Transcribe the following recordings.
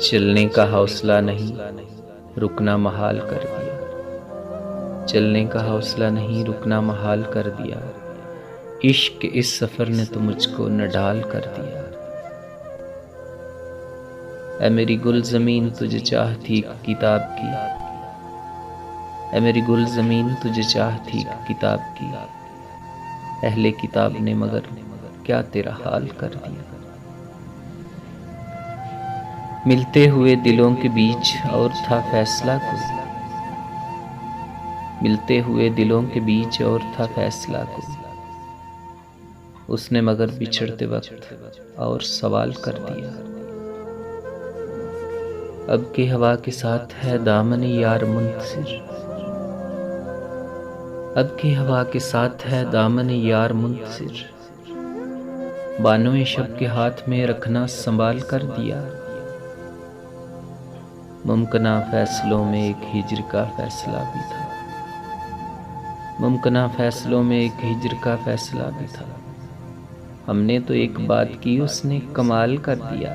चलने का हौसला नहीं, रुकना महाल कर दिया। चलने का हौसला नहीं, रुकना महाल कर दिया। इश्क इस सफर ने तो मुझको नढाल कर दिया। ऐ मेरी गुल ज़मीन तुझे चाह थी किताब की, ऐ मेरी गुल ज़मीन तुझे चाह थी किताब की। अहले किताब ने मगर क्या तेरा हाल कर दिया। मिलते हुए दिलों के बीच और था फैसला कोई, मिलते हुए दिलों के बीच और था फैसला कोई। उसने मगर बिछड़ते वक्त और सवाल कर दिया। अब की हवा के साथ है दामन यार मुंतसिर, अब की हवा के साथ है दामन यार मुंतसिर। बानों शब के हाथ में रखना संभाल कर दिया। मुमकिना फैसलों में एक हिज्र का फैसला भी था, मुमकिना फैसलों में एक हिज्र का फैसला भी था। हमने तो एक बात की, उसने कमाल कर दिया।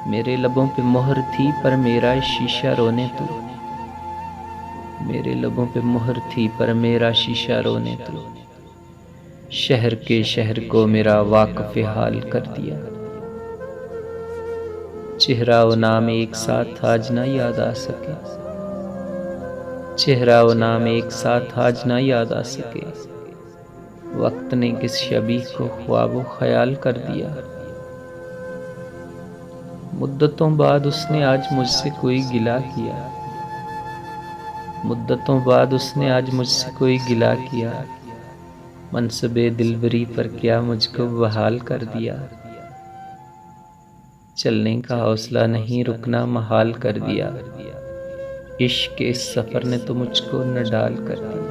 मेरे लबों पे मोहर थी पर मेरा शीशा रोने तो, मेरे लबों पे मोहर थी पर मेरा शीशा रोने तो। शहर के शहर को मेरा वाक़िफ़ हाल कर दिया। चेहरा व नाम एक साथ आज ना याद आ सके, चेहरा व नाम एक साथ आज ना याद आ सके। वक्त ने किस शबीह को ख्वाब व ख्याल कर दिया। मुद्दतों बाद उसने आज मुझसे कोई गिला किया, मुद्दतों बाद उसने आज मुझसे कोई गिला किया। मनसबे दिलबरी पर क्या मुझको बहाल कर दिया। चलने का हौसला नहीं, रुकना महाल कर दिया। इश्क के इस सफर ने तो मुझको नडाल कर दिया।